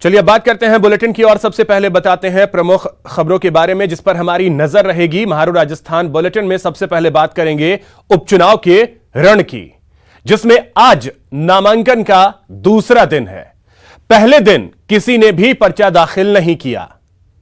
चलिए अब बात करते हैं बुलेटिन की और सबसे पहले बताते हैं प्रमुख खबरों के बारे में जिस पर हमारी नजर रहेगी। महारू राजस्थान बुलेटिन में सबसे पहले बात करेंगे उपचुनाव के रण की, जिसमें आज नामांकन का दूसरा दिन है। पहले दिन किसी ने भी पर्चा दाखिल नहीं किया।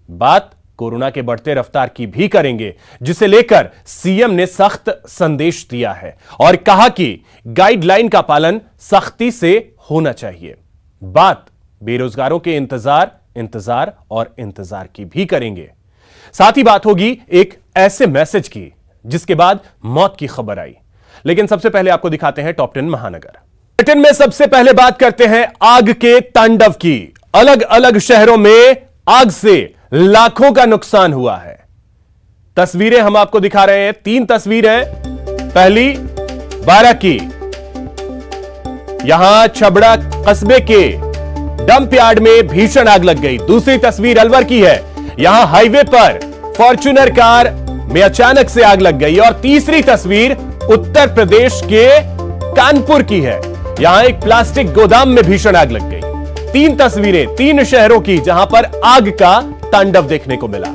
बात कोरोना के बढ़ते रफ्तार की भी करेंगे, जिसे लेकर सीएम ने सख्त संदेश दिया है और कहा कि गाइडलाइन का पालन सख्ती से होना चाहिए। बात बेरोजगारों के इंतजार और इंतजार की भी करेंगे। साथ ही बात होगी एक ऐसे मैसेज की जिसके बाद मौत की खबर आई। लेकिन सबसे पहले आपको दिखाते हैं टॉप 10 महानगर। बुलेटिन में सबसे पहले बात करते हैं आग के तांडव की। अलग अलग शहरों में आग से लाखों का नुकसान हुआ है। तस्वीरें हम आपको दिखा रहे हैं, 3 तस्वीरें। पहली बारां की, यहां छबड़ा कस्बे के डंप यार्ड में भीषण आग लग गई। दूसरी तस्वीर अलवर की है, यहां हाईवे पर फॉर्च्यूनर कार में अचानक से आग लग गई। और तीसरी तस्वीर उत्तर प्रदेश के कानपुर की है, यहां एक प्लास्टिक गोदाम में भीषण आग लग गई। 3 तस्वीरें 3 शहरों की जहां पर आग का तांडव देखने को मिला।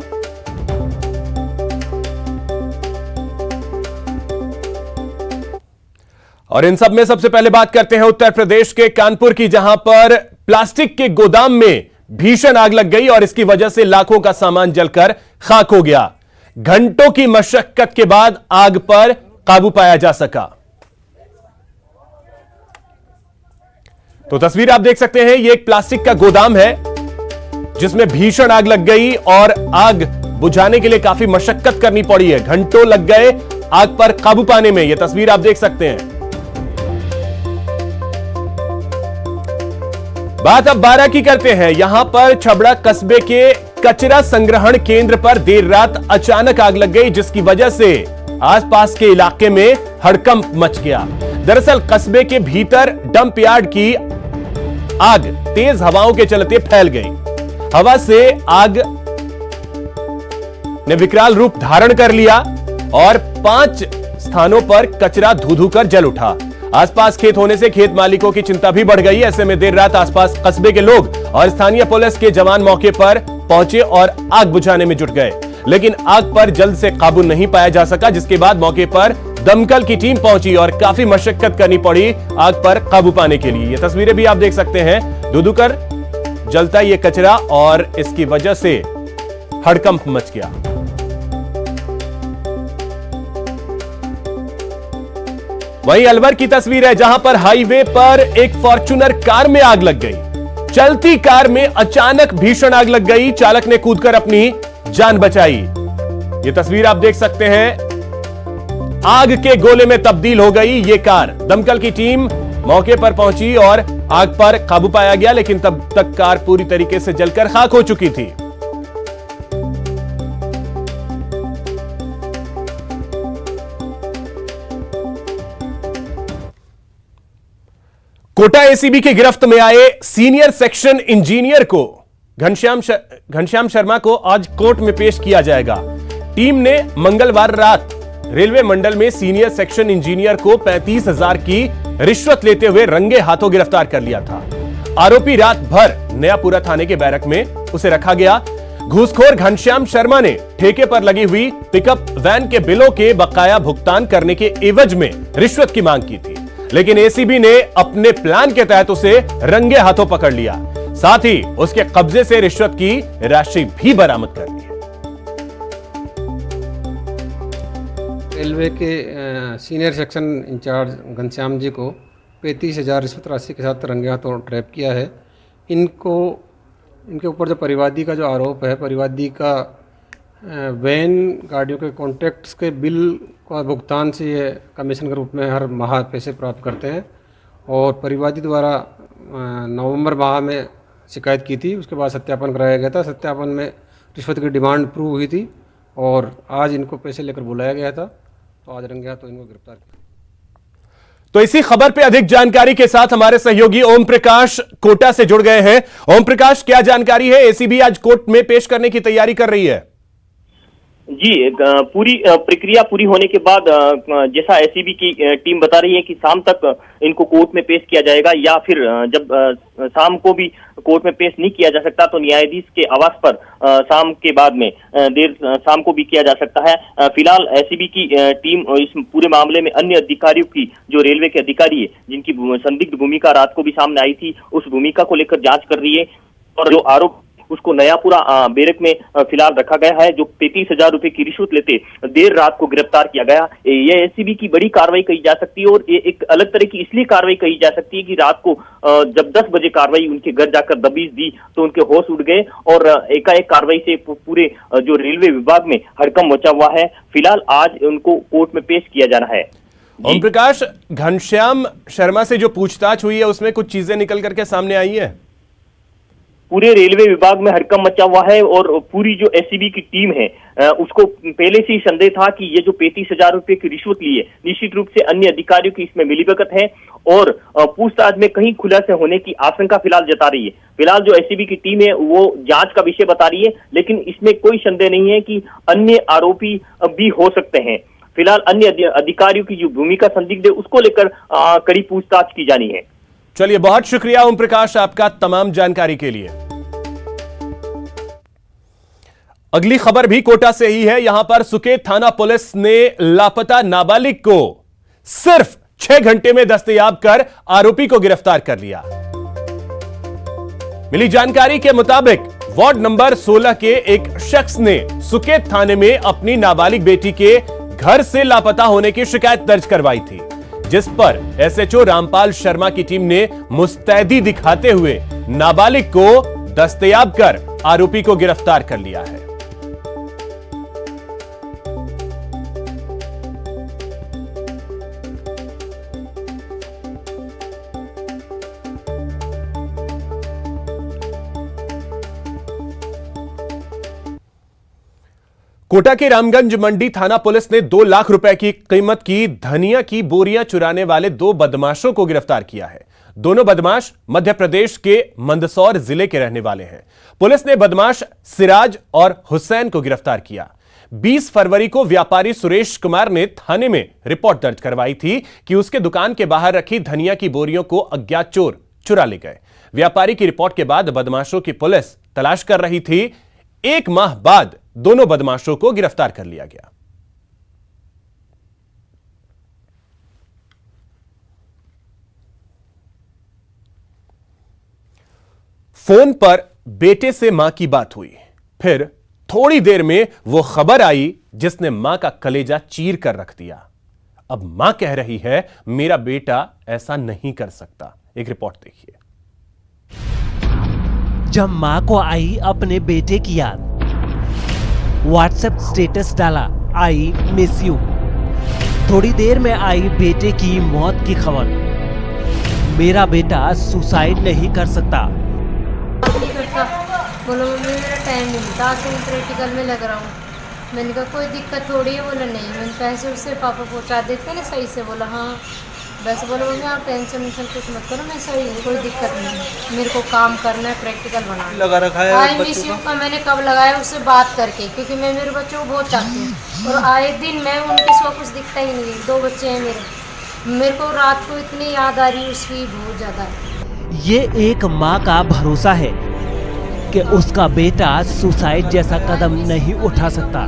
और इन सब में सबसे पहले बात करते हैं उत्तर प्रदेश के कानपुर की, जहां पर प्लास्टिक के गोदाम में भीषण आग लग गई और इसकी वजह से लाखों का सामान जलकर खाक हो गया। घंटों की मशक्कत के बाद आग पर काबू पाया जा सका। तो तस्वीर आप देख सकते हैं, यह एक प्लास्टिक का गोदाम है जिसमें भीषण आग लग गई और आग बुझाने के लिए काफी मशक्कत करनी पड़ी है। घंटों लग गए आग पर काबू पाने में। यह तस्वीर आप देख सकते हैं। बात अब बारां की करते हैं। यहां पर छबड़ा कस्बे के कचरा संग्रहण केंद्र पर देर रात अचानक आग लग गई, जिसकी वजह से आसपास के इलाके में हड़कंप मच गया। दरअसल कस्बे के भीतर डंप यार्ड की आग तेज हवाओं के चलते फैल गई। हवा से आग ने विकराल रूप धारण कर लिया और 5 स्थानों पर कचरा धू धू कर जल उठा। आसपास खेत होने से खेत मालिकों की चिंता भी बढ़ गई। ऐसे में देर रात आसपास कस्बे के लोग और स्थानीय पुलिस के जवान मौके पर पहुंचे और आग बुझाने में जुट गए, लेकिन आग पर जल्द से काबू नहीं पाया जा सका, जिसके बाद मौके पर दमकल की टीम पहुंची और काफी मशक्कत करनी पड़ी आग पर काबू पाने के लिए। ये तस्वीरें भी आप देख सकते हैं, धू-धू कर जलता ये कचरा और इसकी वजह से हड़कंप मच गया। वहीं अलवर की तस्वीर है, जहां पर हाईवे पर एक फॉर्च्यूनर कार में आग लग गई। चलती कार में अचानक भीषण आग लग गई। चालक ने कूदकर अपनी जान बचाई। यह तस्वीर आप देख सकते हैं, आग के गोले में तब्दील हो गई ये कार। दमकल की टीम मौके पर पहुंची और आग पर काबू पाया गया, लेकिन तब तक कार पूरी तरीके से जलकर खाक हो चुकी थी। कोटा एसीबी की गिरफ्त में आए सीनियर सेक्शन इंजीनियर को घनश्याम शर्मा को आज कोर्ट में पेश किया जाएगा। टीम ने मंगलवार रात रेलवे मंडल में सीनियर सेक्शन इंजीनियर को 35,000 की रिश्वत लेते हुए रंगे हाथों गिरफ्तार कर लिया था। आरोपी रात भर नयापुरा थाने के बैरक में उसे रखा गया। घूसखोर घनश्याम शर्मा ने ठेके पर लगी हुई पिकअप वैन के बिलों के बकाया भुगतान करने के एवज में रिश्वत की मांग की थी, लेकिन एसीबी ने अपने प्लान के तहत उसे रंगे हाथों पकड़ लिया। साथ ही उसके कब्जे से रिश्वत की राशि भी बरामद कर ली है। रेलवे के senior section incharge Ghanshyam ji को 35,000 रिश्वत राशि के साथ रंगे हाथों ट्रैप किया है। इनके ऊपर जो परिवादी का जो आरोप है, परिवादी का वैन गाड़ियों के कॉन्ट्रैक्ट्स के बिल का भुगतान से ये कमीशन के रूप में हर माह पैसे प्राप्त करते हैं। और परिवादी द्वारा नवंबर माह में शिकायत की थी, उसके बाद सत्यापन कराया गया था। सत्यापन में रिश्वत की डिमांड प्रूव हुई थी और आज इनको पैसे लेकर बुलाया गया था, तो आज रंगे हाथों इनको गिरफ्तार किया। तो इसी खबर पे अधिक जानकारी के साथ हमारे सहयोगी ओम प्रकाश कोटा से जुड़ गए हैं। ओम प्रकाश, क्या जानकारी है? एसीबी आज कोर्ट में पेश करने की तैयारी कर रही है। जी, पूरी प्रक्रिया पूरी होने के बाद जैसा एसीबी की टीम बता रही है कि शाम तक इनको कोर्ट में पेश किया जाएगा, या फिर जब शाम को भी कोर्ट में पेश नहीं किया जा सकता तो न्यायाधीश के आवास पर शाम के बाद में देर शाम को भी किया जा सकता है। फिलहाल एसीबी की टीम इस पूरे मामले में अन्य अधिकारियों की, जो रेलवे के अधिकारी है जिनकी संदिग्ध भूमिका रात को भी सामने आई थी, उस भूमिका को लेकर जांच कर रही है। और जो आरोप उसको नयापुरा बैरक में फिलहाल रखा गया है, जो 33,000 रुपए की रिश्वत लेते देर रात को गिरफ्तार किया गया। यह एसीबी की बड़ी कार्रवाई कही जा सकती है, और ये एक अलग तरह की इसलिए कार्रवाई कही जा सकती है कि रात को जब 10 बजे कार्रवाई उनके घर जाकर दबीज दी तो उनके होश उड़ गए, और एकाएक कार्रवाई से पूरे जो रेलवे विभाग में हड़कंप मचा हुआ है। फिलहाल आज उनको कोर्ट में पेश किया जा रहा है। ओम प्रकाश, घनश्याम शर्मा से जो पूछताछ हुई है उसमें कुछ चीजें निकल करके सामने आई है? पूरे रेलवे विभाग में हड़कंप मचा हुआ है, और पूरी जो एसीबी की टीम है उसको पहले से ही संदेह था कि ये जो 35,000 रुपए की रिश्वत ली है, निश्चित रूप से अन्य अधिकारियों की इसमें मिलीभगत है, और पूछताछ में कहीं खुलासे होने की आशंका फिलहाल जता रही है। फिलहाल जो एसीबी की टीम है वो जांच का विषय बता रही है, लेकिन इसमें कोई संदेह नहीं है कि अन्य आरोपी भी हो सकते हैं। फिलहाल अन्य अधिकारियों की जो भूमिका संदिग्ध है उसको लेकर कड़ी पूछताछ की जानी है। चलिए, बहुत शुक्रिया ओम प्रकाश आपका तमाम जानकारी के लिए। अगली खबर भी कोटा से ही है। यहां पर सुकेत थाना पुलिस ने लापता नाबालिग को सिर्फ 6 घंटे में दस्तयाब कर आरोपी को गिरफ्तार कर लिया। मिली जानकारी के मुताबिक वार्ड नंबर 16 के एक शख्स ने सुकेत थाने में अपनी नाबालिग बेटी के घर से लापता होने की शिकायत दर्ज करवाई थी, जिस पर एसएचओ रामपाल शर्मा की टीम ने मुस्तैदी दिखाते हुए नाबालिग को दस्तयाब कर आरोपी को गिरफ्तार कर लिया है। कोटा के रामगंज मंडी थाना पुलिस ने 2 लाख रुपए की कीमत की धनिया की बोरियां चुराने वाले 2 बदमाशों को गिरफ्तार किया है। दोनों बदमाश मध्य प्रदेश के मंदसौर जिले के रहने वाले हैं। पुलिस ने बदमाश सिराज और हुसैन को गिरफ्तार किया। 20 फरवरी को व्यापारी सुरेश कुमार ने थाने में रिपोर्ट दर्ज करवाई थी कि उसके दुकान के बाहर रखी धनिया की बोरियों को अज्ञात चोर चुरा ले गए। व्यापारी की रिपोर्ट के बाद बदमाशों की पुलिस तलाश कर रही थी। 1 माह बाद दोनों बदमाशों को गिरफ्तार कर लिया गया। फोन पर बेटे से मां की बात हुई, फिर थोड़ी देर में वो खबर आई जिसने मां का कलेजा चीर कर रख दिया। अब मां कह रही है मेरा बेटा ऐसा नहीं कर सकता। एक रिपोर्ट देखिए। जब मां को आई अपने बेटे की याद, व्हाट्सएप स्टेटस डाला आई मिस यू। थोड़ी देर में आई बेटे की मौत की खबर। मेरा बेटा सुसाइड नहीं कर सकता। बोलो मम्मी मेरा टाइम नहीं मिलता, आज मैं प्रैक्टिकल में लग रहा हूँ। मैंने कहा कोई दिक्कत थोड़ी है। बोला नहीं, मैंने पैसे उससे पापा पहुँचा देते ना सही से। बोला हाँ। वैसे बोलो मम्मी आप टेंशन कुछ मत करो, मैं सही हूँ, कोई दिक्कत नहीं। मेरे को काम करना है, प्रैक्टिकल बनाना लगा रखा है। आई मिस यू का मैंने कब लगाया उससे बात करके, क्योंकि मैं मेरे बच्चों को बहुत चाहती हूँ, और आए दिन मैं उनके सिवा कुछ दिखता ही नहीं है। 2 बच्चे हैं मेरे को रात को इतनी याद आ रही है उसकी, बहुत ज़्यादा। ये एक माँ का भरोसा है कि उसका बेटा सुसाइड जैसा कदम नहीं उठा सकता,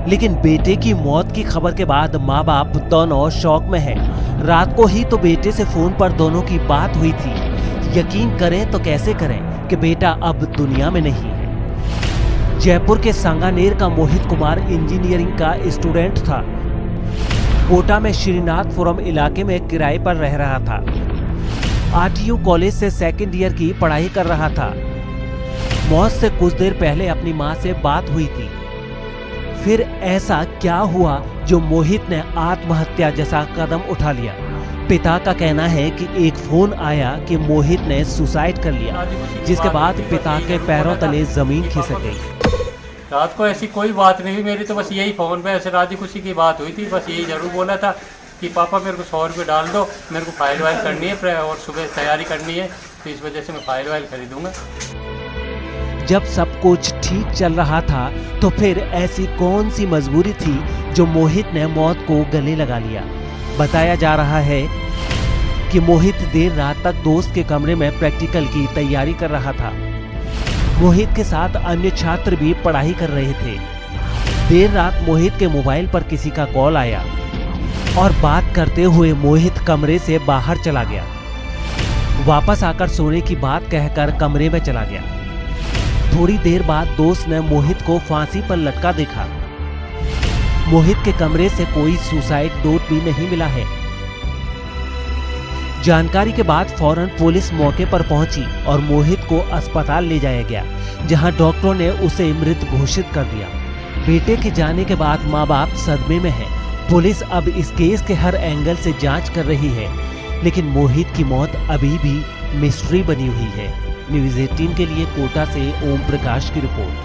लेकिन बेटे की मौत की खबर के बाद माँ बाप दोनों शौक में हैं। रात को ही तो बेटे से फोन पर दोनों की बात हुई थी। यकीन करें तो कैसे करें कि बेटा अब दुनिया में नहीं है। जयपुर के सांगानेर का मोहित कुमार इंजीनियरिंग का स्टूडेंट था। कोटा में श्रीनाथपुरम इलाके में किराए पर रह रहा था। आरटीयू कॉलेज से 2nd ईयर की पढ़ाई कर रहा था। मौत से कुछ देर पहले अपनी मां से बात हुई थी। फिर ऐसा क्या हुआ जो मोहित ने आत्महत्या जैसा कदम उठा लिया? पिता का कहना है कि एक फोन आया कि मोहित ने सुसाइड कर लिया, जिसके बाद पिता के पैरों तले जमीन खिसक गई। रात को ऐसी कोई बात नहीं हुई मेरी, तो बस यही फ़ोन पे ऐसे राजी खुशी की बात हुई थी। बस यही ज़रूर बोला था कि पापा मेरे को 100 रुपये डाल दो, मेरे को फाइल वाइल करनी है और सुबह तैयारी करनी है, तो इस वजह से मैं फाइल वाइल खरीदूँगा। जब सब कुछ ठीक चल रहा था तो फिर ऐसी कौन सी मजबूरी थी जो मोहित ने मौत को गले लगा लिया। बताया जा रहा है कि मोहित देर रात तक दोस्त के कमरे में प्रैक्टिकल की तैयारी कर रहा था। मोहित के साथ अन्य छात्र भी पढ़ाई कर रहे थे। देर रात मोहित के मोबाइल पर किसी का कॉल आया और बात करते हुए मोहित कमरे से बाहर चला गया। वापस आकर सोने की बात कहकर कमरे में चला गया। थोड़ी देर बाद दोस्त ने मोहित को फांसी पर लटका देखा। मोहित के कमरे से कोई सुसाइड नोट भी नहीं मिला है। जानकारी के बाद फौरन पुलिस मौके पर पहुंची और मोहित को अस्पताल ले जाया गया, जहां डॉक्टरों ने उसे मृत घोषित कर दिया। बेटे के जाने के बाद मां बाप सदमे में हैं। पुलिस अब इस केस के हर एंगल से जांच कर रही है, लेकिन मोहित की मौत अभी भी मिस्ट्री बनी हुई है। न्यूज़ 18 के लिए कोटा से ओम प्रकाश की रिपोर्ट।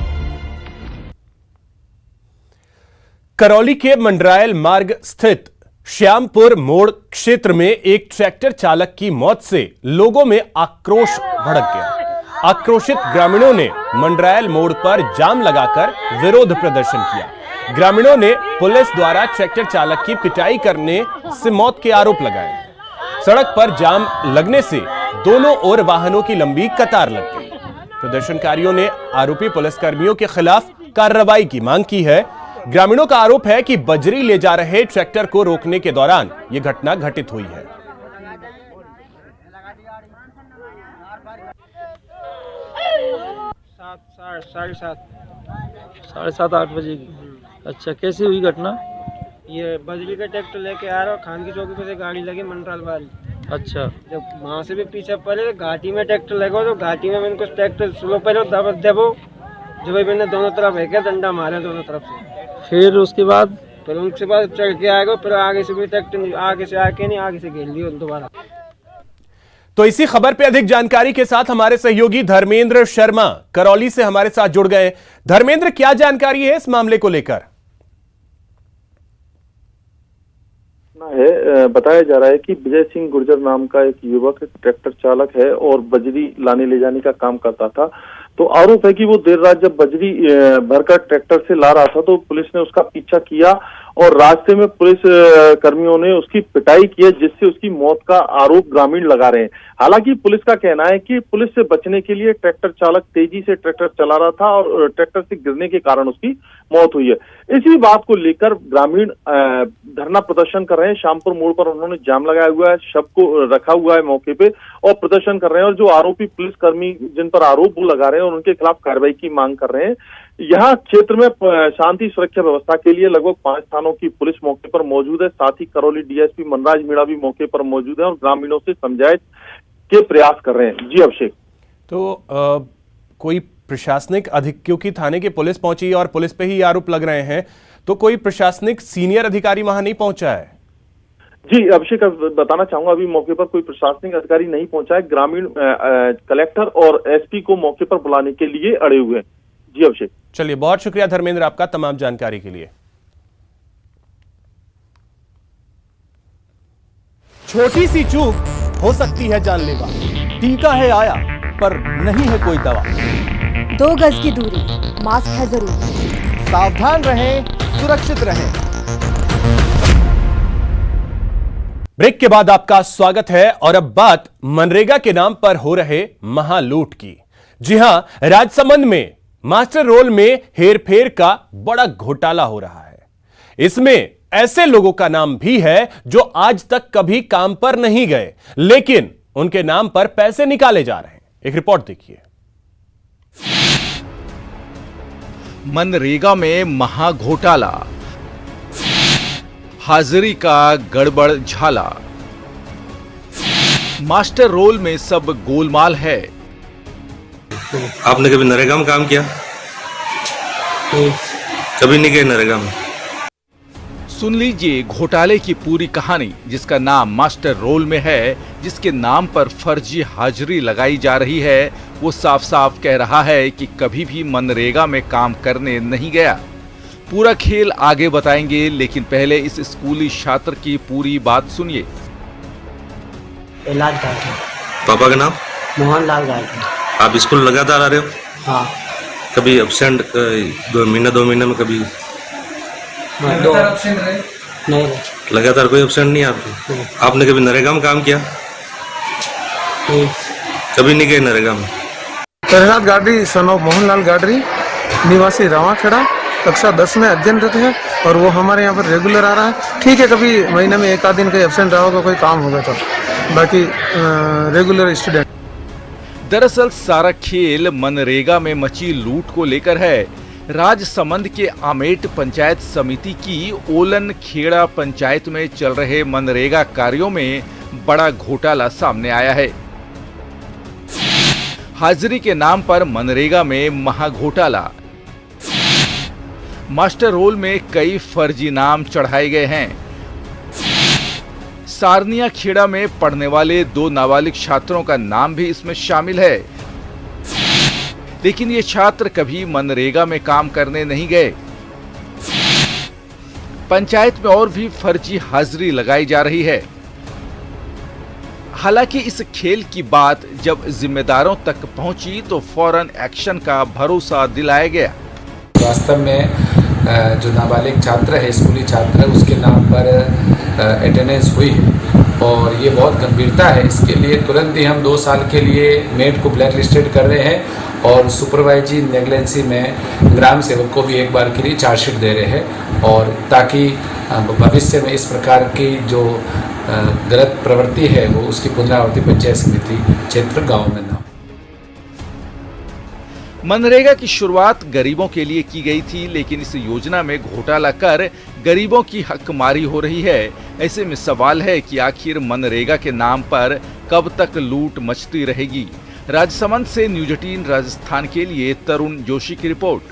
करौली के मंडरायल मार्ग स्थित श्यामपुर मोड़ क्षेत्र में एक ट्रैक्टर चालक की मौत से लोगों में आक्रोश भड़क गया। आक्रोशित ग्रामीणों ने मंडरायल मोड़ पर जाम लगाकर विरोध प्रदर्शन किया। ग्रामीणों ने पुलिस द्वारा ट्रैक्टर चालक की पिटाई करने से मौत के आरोप लगाए। सड़क पर जाम लगने से दोनों ओर वाहनों की लंबी कतार लग गई। प्रदर्शनकारियों ने आरोपी पुलिसकर्मियों के खिलाफ कार्रवाई की मांग की है। ग्रामीणों का आरोप है कि बजरी ले जा रहे ट्रैक्टर को रोकने के दौरान यह घटना घटित हुई है। साढ़े सात 8 बजे की। अच्छा, कैसी हुई घटना? ये बजरी का ट्रैक्टर लेके आ रहा और खान की चौकी पे से गाड़ी लगी मंडराल वाली। अच्छा, जब वहाँ से भी पीछे पड़े घाटी में ट्रैक्टर लगा तो घाटी में मैंने कुछ ट्रैक्टर स्लो पहले दबो जो भाई मैंने दोनों तरफ है डंडा मारे दोनों तरफ से। फिर उसके बाद चढ़ के आएगा, फिर आगे से भी ट्रैक्टर आगे से आके नहीं आगे से घेर लिया दोबारा। तो इसी खबर पे अधिक जानकारी के साथ हमारे सहयोगी धर्मेंद्र शर्मा करौली से हमारे साथ जुड़ गए। धर्मेंद्र, क्या जानकारी है इस मामले को लेकर? बताया जा रहा है कि विजय सिंह गुर्जर नाम का एक युवक ट्रैक्टर चालक है और बजरी लाने ले जाने का काम करता था। तो आरोप है कि वो देर रात जब बजरी भरकर ट्रैक्टर से ला रहा था तो पुलिस ने उसका पीछा किया और रास्ते में पुलिस कर्मियों ने उसकी पिटाई की, जिससे उसकी मौत का आरोप ग्रामीण लगा रहे हैं। हालांकि पुलिस का कहना है कि पुलिस से बचने के लिए ट्रैक्टर चालक तेजी से ट्रैक्टर चला रहा था और ट्रैक्टर से गिरने के कारण उसकी मौत हुई है। इसी बात को लेकर ग्रामीण धरना प्रदर्शन कर रहे हैं। श्यामपुर मोड़ पर उन्होंने जाम लगाया हुआ है, शव को रखा हुआ है मौके पे और प्रदर्शन कर रहे हैं और जो आरोपी पुलिसकर्मी जिन पर आरोप वो लगा रहे हैं और उनके खिलाफ कार्रवाई की मांग कर रहे हैं। यहाँ क्षेत्र में शांति सुरक्षा व्यवस्था के लिए लगभग 5 थानों की पुलिस मौके पर मौजूद है। साथ ही करौली डीएसपी मनराज मीणा भी मौके पर मौजूद है और ग्रामीणों से समझाइश के प्रयास कर रहे हैं। जी अभिषेक। तो कोई प्रशासनिक क्योंकि थाने की पुलिस पहुंची और पुलिस पे ही आरोप लग रहे हैं, तो कोई प्रशासनिक सीनियर अधिकारी वहां नहीं पहुंचा है? जी अभिषेक, बताना चाहूंगा अभी मौके पर कोई प्रशासनिक अधिकारी नहीं पहुंचा है। ग्रामीण कलेक्टर और एसपी को मौके पर बुलाने के लिए अड़े हुए हैं। जी अभिषेक। चलिए, बहुत शुक्रिया धर्मेंद्र आपका तमाम जानकारी के लिए। छोटी सी चूक हो सकती है जानलेवा। टीका है आया पर नहीं है कोई दवा। 2 गज की दूरी, मास्क है जरूरी। सावधान रहें, सुरक्षित रहें। ब्रेक के बाद आपका स्वागत है और अब बात मनरेगा के नाम पर हो रहे महालूट की। जी हां, राजसमंद में मास्टर रोल में हेरफेर का बड़ा घोटाला हो रहा है। इसमें ऐसे लोगों का नाम भी है जो आज तक कभी काम पर नहीं गए, लेकिन उनके नाम पर पैसे निकाले जा रहे हैं। एक रिपोर्ट देखिए। मनरेगा में महाघोटाला, हाजिरी का गड़बड़ झाला, मास्टर रोल में सब गोलमाल है। आपने कभी नरेगा में काम किया? कभी नहीं गए नरेगा में? सुन लीजिए घोटाले की पूरी कहानी, जिसका नाम मास्टर रोल में है, जिसके नाम पर फर्जी हाजिरी लगाई जा रही है। वो साफ साफ कह रहा है कि कभी भी मनरेगा में काम करने नहीं गया। पूरा खेल आगे बताएंगे, लेकिन पहले इस स्कूली छात्र की पूरी बात सुनिए। पापा का नाम? मोहन लाल गार्ड। आप स्कूल लगातार आ रहे हो? हाँ। कभी एब्सेंट, 2 महीने में कभी नहीं। लगातार कोई एब्सेंट नहीं आपकी? आपने कभी नरेगा में काम किया? कभी नहीं गए नरेगा में? प्रहलाद गाडरी सन ऑफ मोहनलाल गाडरी, निवासी रावाखेड़ा, कक्षा 10 में अध्ययनरत है और वो हमारे यहाँ पर रेगुलर आ रहा है। ठीक है, कभी महीने में 1 आध दिन का एब्सेंट रहा होगा, कोई काम होगा तो, बाकी रेगुलर स्टूडेंट। दरअसल सारा खेल मनरेगा में मची लूट को लेकर है। राजसमंद के आमेट पंचायत समिति की ओलन खेड़ा पंचायत में चल रहे मनरेगा कार्यों में बड़ा घोटाला सामने आया है। हाजिरी के नाम पर मनरेगा में महाघोटाला। मास्टर रोल में कई फर्जी नाम चढ़ाए गए हैं। सारनिया खेड़ा में पढ़ने वाले 2 नाबालिग छात्रों का नाम भी इसमें शामिल है, लेकिन ये छात्र कभी मनरेगा में काम करने नहीं गए। पंचायत में और भी फर्जी हाजिरी लगाई जा रही है। हालांकि इस खेल की बात जब जिम्मेदारों तक पहुंची तो फौरन एक्शन का भरोसा दिलाया गया। वास्तव में जो नाबालिग छात्र है, स्कूली छात्र है, उसके नाम पर अटेंडेंस हुई है और ये बहुत गंभीरता है। इसके लिए तुरंत ही हम 2 साल के लिए मेड को ब्लैक लिस्टेड कर रहे हैं और सुपरवाइजरी नेग्लेंसी में ग्राम सेवक को भी एक बार के लिए चार्जशीट दे रहे हैं, और ताकि भविष्य में इस प्रकार की जो गलत प्रवृत्ति है वो उसकी पुनरावृत्ति पंचायत समिति क्षेत्र गाँव में न हो। मनरेगा की शुरुआत गरीबों के लिए की गई थी, लेकिन इस योजना में घोटाला कर गरीबों की हकमारी हो रही है। ऐसे में सवाल है कि आखिर मनरेगा के नाम पर कब तक लूट मचती रहेगी। राजसमंद से न्यूज 18 राजस्थान के लिए तरुण जोशी की रिपोर्ट।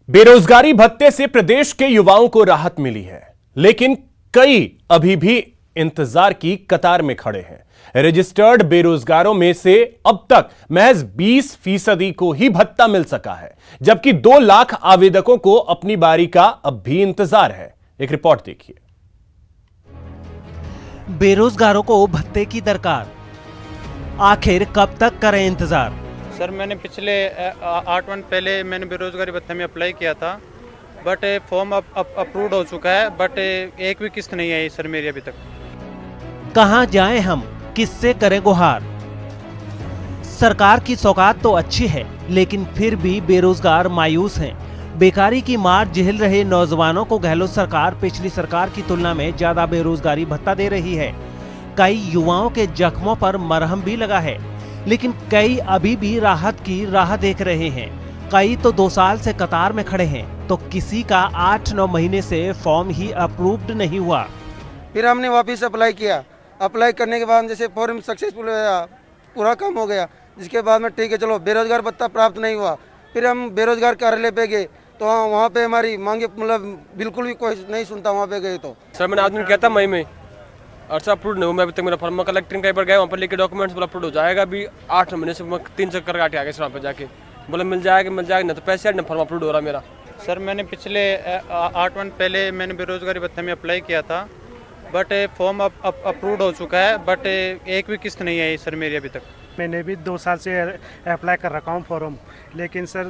बेरोजगारी भत्ते से प्रदेश के युवाओं को राहत मिली है, लेकिन कई अभी भी इंतजार की कतार में खड़े हैं। रजिस्टर्ड बेरोजगारों में से अब तक महज 20% को ही भत्ता मिल सका है, जबकि 2 लाख आवेदकों को अपनी बारी का अब भी इंतजार है। एक रिपोर्ट देखिए। बेरोजगारों को भत्ते की दरकार, आखिर कब तक करें इंतजार? सर, मैंने पिछले 8 मंथ पहले मैंने बेरोजगारी भत्ते में अप्लाई किया था, बट फॉर्म अप्रूव्ड हो चुका है, बट एक भी किस्त नहीं आई सर मेरी अभी तक। कहां जाएं हम, किससे करें गुहार? सरकार की सौगात तो अच्छी है, लेकिन फिर भी बेरोजगार मायूस हैं। बेकारी की मार झेल रहे नौजवानों को गहलोत सरकार पिछली सरकार की तुलना में ज्यादा बेरोजगारी भत्ता दे रही है। कई युवाओं के जख्मों पर मरहम भी लगा है, लेकिन कई अभी भी राहत की राह देख रहे हैं। कई तो 2 साल से कतार में खड़े हैं, तो किसी का 8-9 महीने से फॉर्म ही अप्रूव्ड नहीं हुआ। फिर हमने वापस अप्लाई किया। अप्लाई करने के बाद जैसे फॉर्म सक्सेसफुल हुआ, पूरा काम हो गया, जिसके बाद में ठीक है चलो बेरोजगार भत्ता प्राप्त नहीं हुआ। फिर हम बेरोजगार कार्यालय पे गए तो वहाँ पे हमारी मांगे मतलब बिल्कुल भी कोई नहीं सुनता। वहाँ पे गए तो सर मैंने आज दिन किया था मई में, और सर अप्रूव नहीं हुआ। मैं अभी तक मेरा फॉर्म कलेक्टिंग कहीं पर गया, वहाँ पर लेके डॉक्यूमेंट्स बोला अप्रूव हो जाएगा। अभी 8 महीने से 3 चक्कर काटे आ गए सर, वहाँ पर जाके बोला मिल जाएगा ना तो पैसे ना फॉर्म अप्रूव हो रहा मेरा। सर मैंने पिछले 8 मंथ पहले मैंने बेरोजगारी भत्ते में अप्लाई किया था, बट फॉर्म अप्रूव्ड हो चुका है, बट एक भी किस्त नहीं आई सर मेरी अभी तक। मैंने भी 2 साल से अप्लाई कर रखा हूँ फॉर्म, लेकिन सर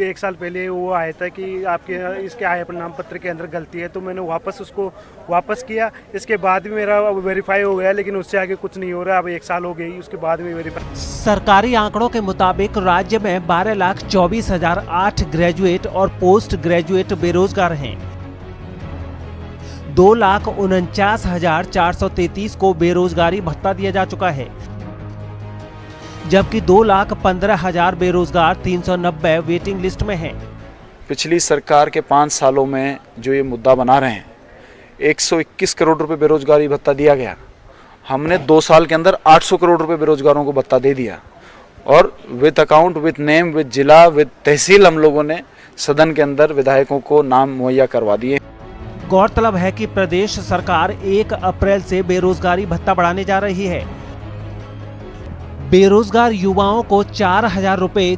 1 साल पहले वो आया था कि आपके इसके आय प्रमाण पत्र के अंदर गलती है, तो मैंने उसको वापस किया। इसके बाद भी मेरा वेरीफाई हो गया, लेकिन उससे आगे कुछ नहीं हो रहा। अब 1 साल हो गई, उसके बाद भी वेरीफाई। सरकारी आंकड़ों के मुताबिक राज्य में 12,24,008 ग्रेजुएट और पोस्ट ग्रेजुएट बेरोजगार हैं। 2,49,433 को बेरोजगारी भत्ता दिया जा चुका है, जबकि 2,15,000 बेरोजगार 390 वेटिंग लिस्ट में हैं। पिछली सरकार के 5 सालों में जो ये मुद्दा बना रहे हैं, 121 करोड़ रुपए बेरोजगारी भत्ता दिया गया। हमने 2 साल के अंदर 800 करोड़ रुपए बेरोजगारों को भत्ता दे दिया, और with account, with name, with जिला, विद तहसील हम लोगों ने सदन के अंदर विधायकों को नाम मुहैया करवा दिए। गौरतलब है कि प्रदेश सरकार 1 अप्रैल से बेरोजगारी भत्ता बढ़ाने जा रही है। बेरोजगार युवाओं को 4,000 रुपए,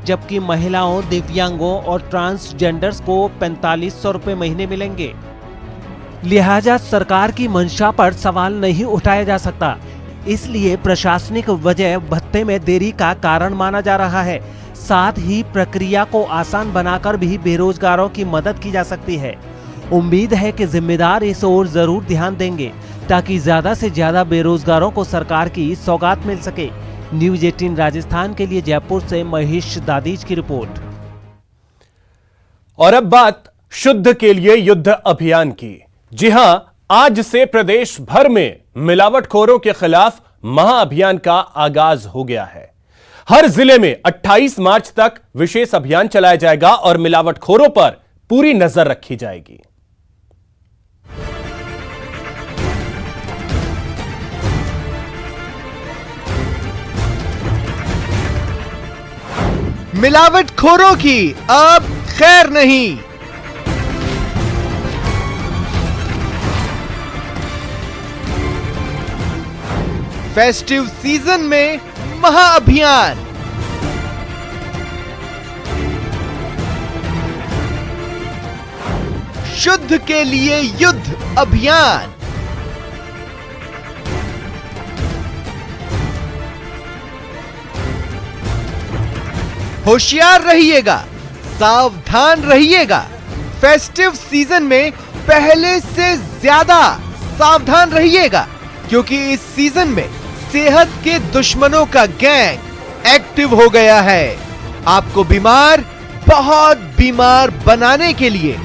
जबकि महिलाओं, दिव्यांगों और ट्रांसजेंडर्स को 4,500 रुपए महीने मिलेंगे। लिहाजा सरकार की मंशा पर सवाल नहीं उठाया जा सकता। इसलिए प्रशासनिक वजह भत्ते में देरी का कारण माना जा रहा है। साथ ही प्रक्रिया को आसान बनाकर भी बेरोजगारों की मदद की जा सकती है। उम्मीद है कि जिम्मेदार इस ओर जरूर ध्यान देंगे ताकि ज्यादा से ज्यादा बेरोजगारों को सरकार की सौगात मिल सके। न्यूज 18 राजस्थान के लिए जयपुर से महेश दादीज की रिपोर्ट। और अब बात शुद्ध के लिए युद्ध अभियान की। जी हां, आज से प्रदेश भर में मिलावटखोरों के खिलाफ महाअभियान का आगाज हो गया है। हर जिले में 28 मार्च तक विशेष अभियान चलाया जाएगा और मिलावटखोरों पर पूरी नजर रखी जाएगी। मिलावटखोरों की अब खैर नहीं। फेस्टिव सीजन में महाअभियान। शुद्ध के लिए युद्ध अभियान। होशियार रहिएगा, सावधान रहिएगा। फेस्टिव सीजन में पहले से ज्यादा सावधान रहिएगा, क्योंकि इस सीजन में सेहत के दुश्मनों का गैंग एक्टिव हो गया है आपको बीमार, बहुत बीमार बनाने के लिए।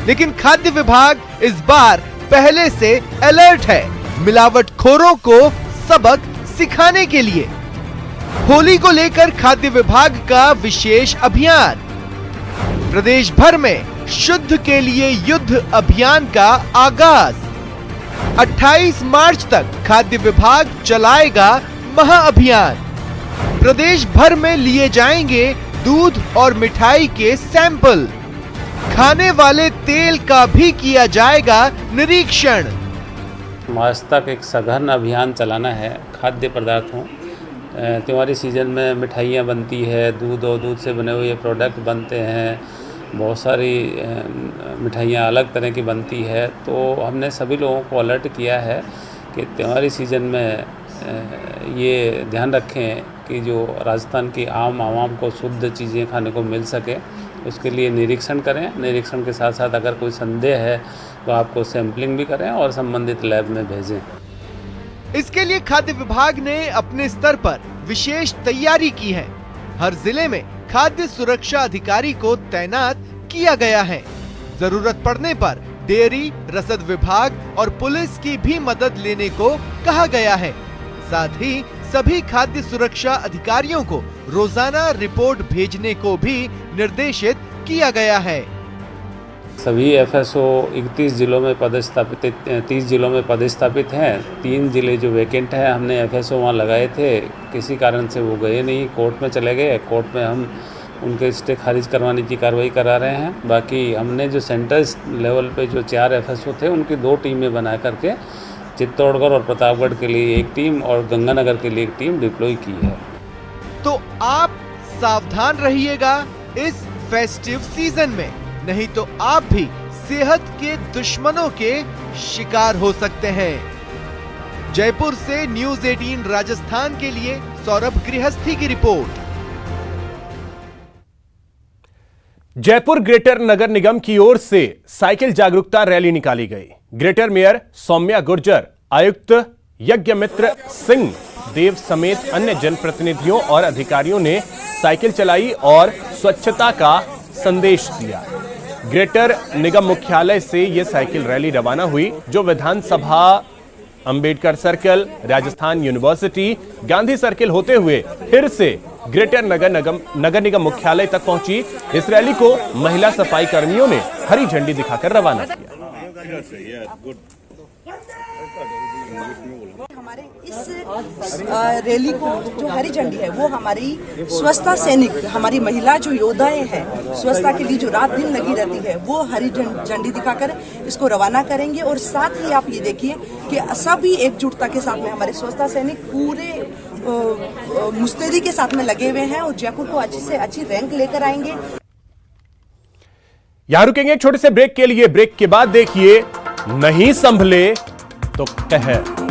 लेकिन खाद्य विभाग इस बार पहले से अलर्ट है मिलावटखोरों को सबक सिखाने के लिए। होली को लेकर खाद्य विभाग का विशेष अभियान। प्रदेश भर में शुद्ध के लिए युद्ध अभियान का आगाज। 28 मार्च तक खाद्य विभाग चलाएगा महाअभियान। प्रदेश भर में लिए जाएंगे दूध और मिठाई के सैंपल। खाने वाले तेल का भी किया जाएगा निरीक्षण। मार्च तक एक सघन अभियान चलाना है खाद्य पदार्थों। त्योहारी सीजन में मिठाइयाँ बनती है, दूध और दूध से बने हुए प्रोडक्ट बनते हैं, बहुत सारी मिठाइयाँ अलग तरह की बनती है। तो हमने सभी लोगों को अलर्ट किया है कि त्योहारी सीजन में ये ध्यान रखें कि जो राजस्थान की आवाम को शुद्ध चीज़ें खाने को मिल सके, उसके लिए निरीक्षण करें। निरीक्षण के साथ साथ अगर कोई संदेह है तो आपको सैंपलिंग भी करें और संबंधित लैब में भेजें। इसके लिए खाद्य विभाग ने अपने स्तर पर विशेष तैयारी की है। हर जिले में खाद्य सुरक्षा अधिकारी को तैनात किया गया है। जरूरत पड़ने पर डेयरी, रसद विभाग और पुलिस की भी मदद लेने को कहा गया है। साथ ही सभी खाद्य सुरक्षा अधिकारियों को रोजाना रिपोर्ट भेजने को भी निर्देशित किया गया है। सभी एफएसओ 31 जिलों में पदस्थापित 30 जिलों में पदस्थापित हैं। 3 जिले जो वैकेंट हैं, हमने एफएसओ वहाँ लगाए थे, किसी कारण से वो गए नहीं, कोर्ट में चले गए। कोर्ट में हम उनके स्टे खारिज करवाने की कार्रवाई करा रहे हैं। बाकी हमने जो सेंटर लेवल पे जो 4 एफएसओ थे, उनकी 2 टीमें बना करके चित्तौड़गढ़ और प्रतापगढ़ के लिए एक टीम और गंगानगर के लिए एक टीम डिप्लॉय की है। तो आप सावधान रहिएगा इस फेस्टिव सीजन में, नहीं तो आप भी सेहत के दुश्मनों के शिकार हो सकते हैं। जयपुर से न्यूज 18 राजस्थान के लिए सौरभ गृहस्थी की रिपोर्ट। जयपुर ग्रेटर नगर निगम की ओर से साइकिल जागरूकता रैली निकाली गई। ग्रेटर मेयर सौम्या गुर्जर, आयुक्त यज्ञमित्र सिंह देव समेत अन्य जनप्रतिनिधियों और अधिकारियों ने साइकिल चलाई और स्वच्छता का संदेश दिया। ग्रेटर निगम मुख्यालय से यह साइकिल रैली रवाना हुई, जो Vidhansabha, Ambedkar circle, Rajasthan university, Gandhi circle होते हुए फिर से ग्रेटर नगर निगम मुख्यालय तक पहुंची। इस रैली को महिला सफाई कर्मियों ने हरी झंडी दिखाकर रवाना किया। हमारे इस रैली को जो हरी झंडी है वो हमारी स्वच्छता सैनिक, हमारी महिला जो योद्धाएं हैं, स्वच्छता के लिए जो रात दिन लगी रहती है, वो हरी झंडी दिखाकर इसको रवाना करेंगे। और साथ ही आप ये देखिए कि सभी एकजुटता के साथ में हमारे स्वच्छता सैनिक पूरे मुस्तैदी के साथ में लगे हुए हैं और जयपुर को अच्छी से अच्छी रैंक लेकर आएंगे। यहां रुकेंगे एक छोटे से ब्रेक के लिए। ब्रेक के बाद देखिए नहीं संभले तो कहर।